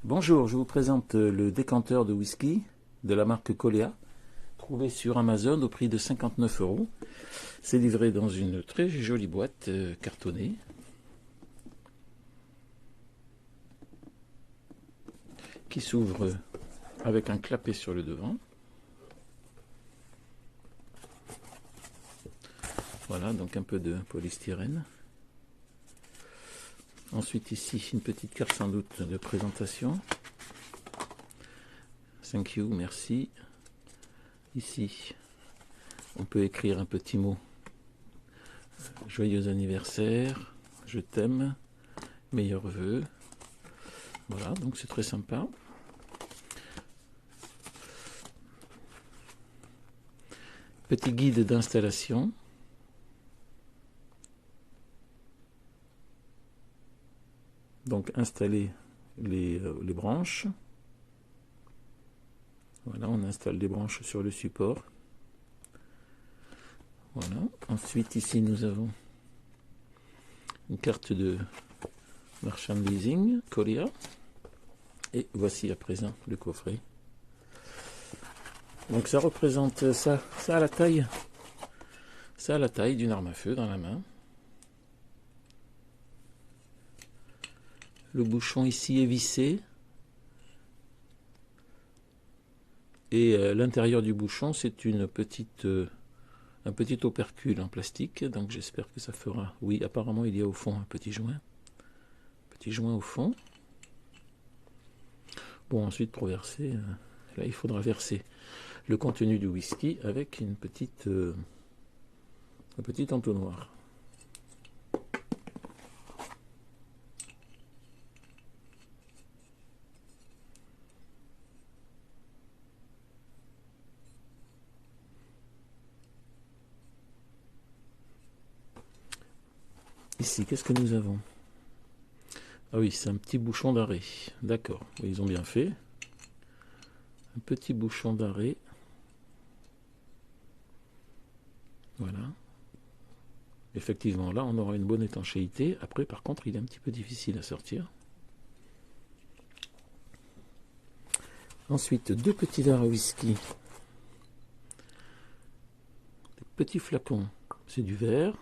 Bonjour, je vous présente le décanteur de whisky de la marque Colea, trouvé sur Amazon au prix de 59 €. C'est livré dans une très jolie boîte cartonnée. Qui s'ouvre avec un clapet sur le devant. Voilà, donc un peu de polystyrène. Ensuite ici, une petite carte sans doute de présentation. Thank you, merci. Ici, on peut écrire un petit mot. Joyeux anniversaire, je t'aime, meilleurs vœux. Voilà, donc c'est très sympa. Petit guide d'installation. Donc installer les branches. Voilà, on installe les branches sur le support. Voilà. Ensuite ici nous avons une carte de merchandising Colea. Et voici à présent le coffret. Donc ça représente ça a la taille. Ça a la taille d'une arme à feu dans la main. Le bouchon ici est vissé. Et l'intérieur du bouchon, c'est un petit opercule en plastique. Donc j'espère que ça fera... Oui, apparemment il y a au fond un petit joint. Petit joint au fond. Bon, ensuite pour verser, là il faudra verser le contenu du whisky avec un petit entonnoir. Ici, qu'est-ce que nous avons? Ah oui, c'est un petit bouchon d'arrêt. D'accord, ils ont bien fait. Un petit bouchon d'arrêt. Voilà. Effectivement, là, on aura une bonne étanchéité. Après, par contre, il est un petit peu difficile à sortir. Ensuite, deux petits verres à whisky. Des petits flacons, c'est du verre.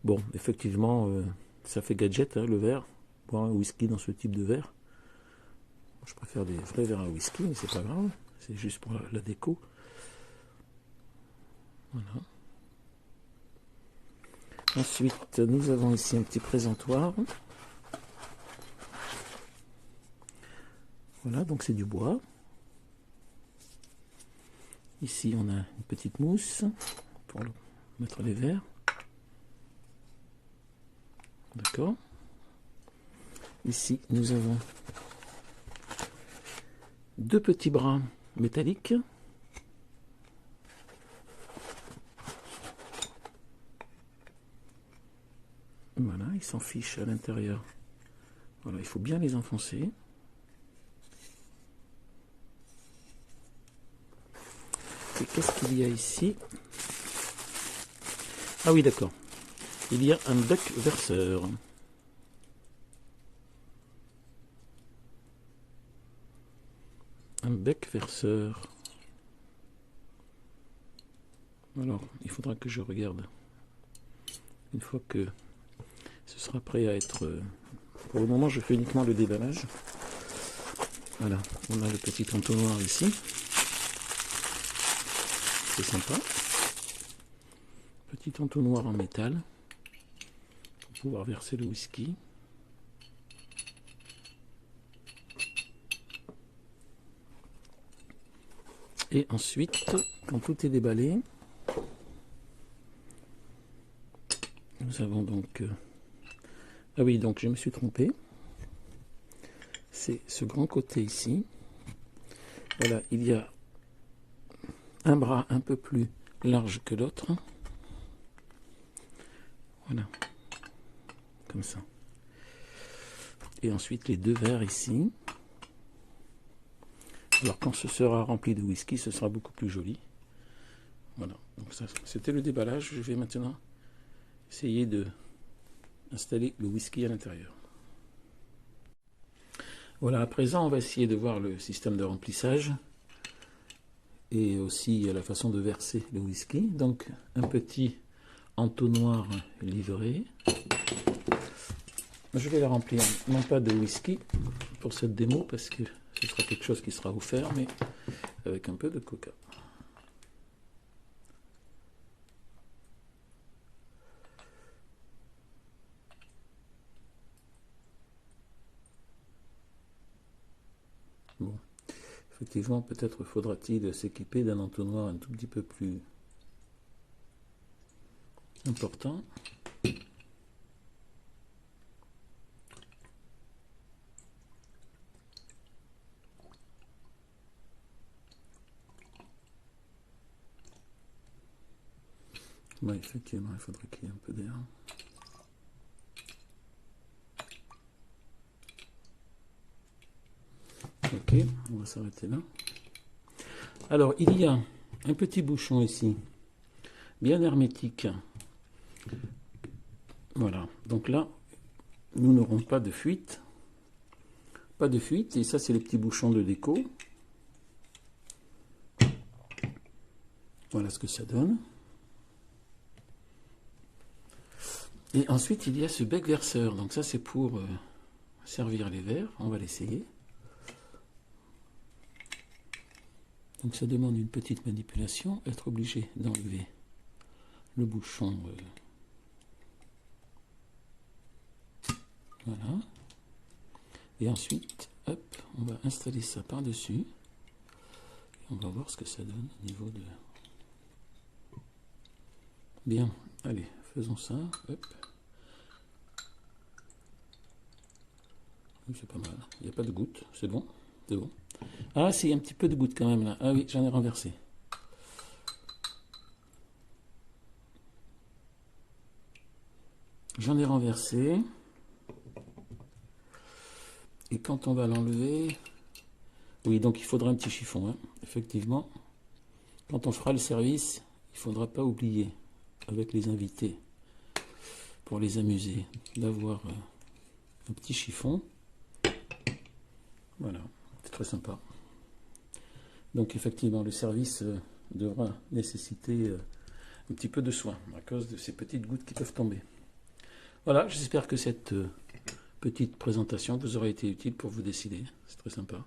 Bon, effectivement, ça fait gadget, hein, le verre. Boire un whisky dans ce type de verre. Je préfère des vrais verres à whisky, mais c'est pas grave. C'est juste pour la déco. Voilà. Ensuite, nous avons ici un petit présentoir. Voilà, donc c'est du bois. Ici, on a une petite mousse pour mettre les verres. D'accord. Ici, nous avons deux petits bras métalliques. Voilà, ils s'en fichent à l'intérieur. Voilà, il faut bien les enfoncer. Et qu'est-ce qu'il y a ici? Ah oui, d'accord. Il y a un bec verseur. Un bec verseur. Alors, il faudra que je regarde. Une fois que ce sera prêt à être... Pour le moment, je fais uniquement le déballage. Voilà, on a le petit entonnoir ici. C'est sympa. Petit entonnoir en métal pour pouvoir verser le whisky. Et ensuite, quand tout est déballé, nous avons donc... Ah oui, donc je me suis trompé. C'est ce grand côté ici. Voilà, il y a un bras un peu plus large que l'autre. Voilà, comme ça. Et ensuite les deux verres ici. Alors quand ce sera rempli de whisky, ce sera beaucoup plus joli. Voilà, donc ça c'était le déballage. Je vais maintenant essayer de installer le whisky à l'intérieur. Voilà, à présent on va essayer de voir le système de remplissage et aussi la façon de verser le whisky. Donc un petit entonnoir livré. Je vais la remplir non pas de whisky pour cette démo parce que ce sera quelque chose qui sera offert, mais avec un peu de coca. Bon, effectivement, peut-être faudra-t-il s'équiper d'un entonnoir un tout petit peu plus important. Oui, effectivement, il faudrait qu'il y ait un peu d'air. Ok, on va s'arrêter là. Alors, il y a un petit bouchon ici, bien hermétique. Voilà, donc là, nous n'aurons pas de fuite. Pas de fuite, et ça c'est les petits bouchons de déco. Voilà ce que ça donne. Et ensuite, il y a ce bec verseur. Donc ça, c'est pour servir les verres. On va l'essayer. Donc ça demande une petite manipulation. Être obligé d'enlever le bouchon. Voilà. Et ensuite, hop, on va installer ça par-dessus. Et on va voir ce que ça donne au niveau de... Bien, allez, faisons ça. Hop. C'est pas mal. Il n'y a pas de gouttes. C'est bon? C'est bon. Ah, si, il y a un petit peu de gouttes quand même là. Ah oui, j'en ai renversé. J'en ai renversé. Et quand on va l'enlever... Oui, donc il faudra un petit chiffon, hein. Effectivement. Quand on fera le service, il ne faudra pas oublier, avec les invités, pour les amuser, d'avoir un petit chiffon. Voilà, c'est très sympa. Donc effectivement, le service devra nécessiter un petit peu de soin à cause de ces petites gouttes qui peuvent tomber. Voilà, j'espère que cette petite présentation vous aura été utile pour vous décider. C'est très sympa.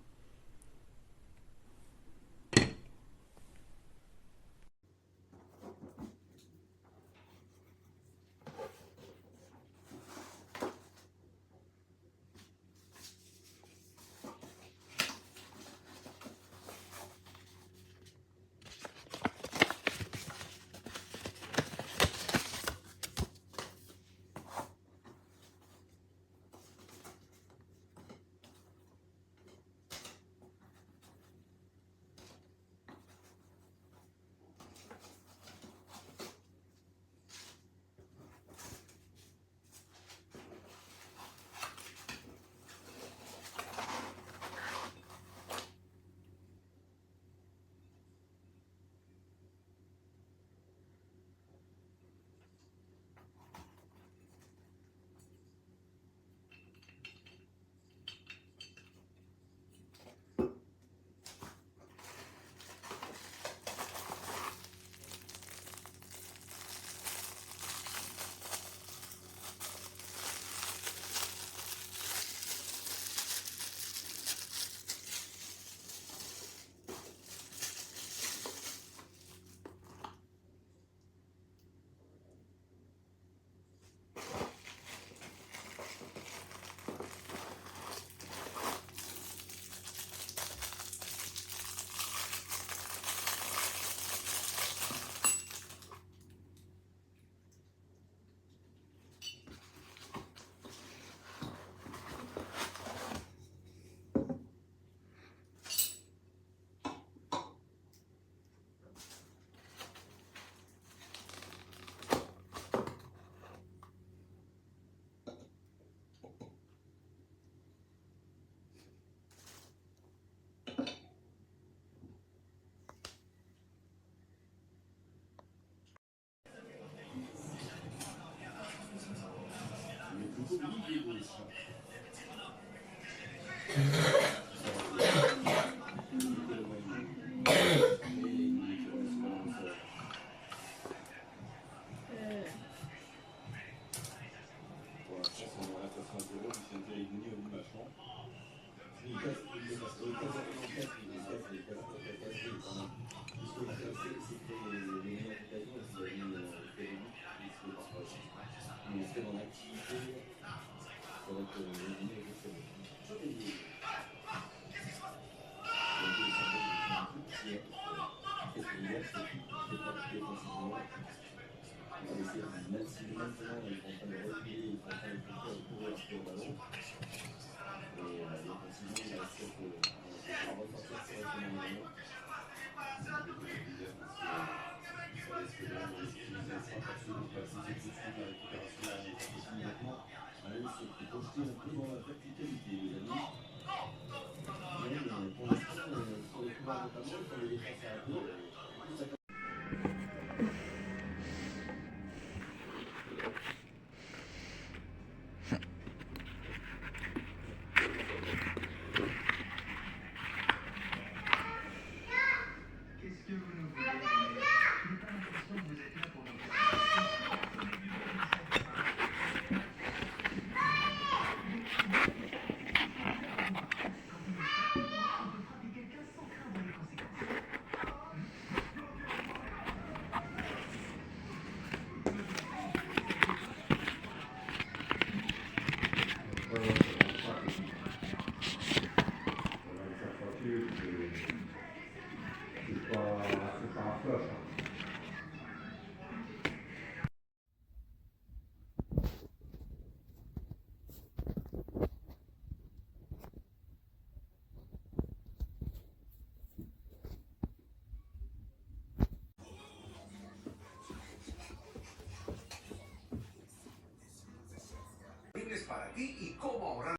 para ti y cómo ahorrar.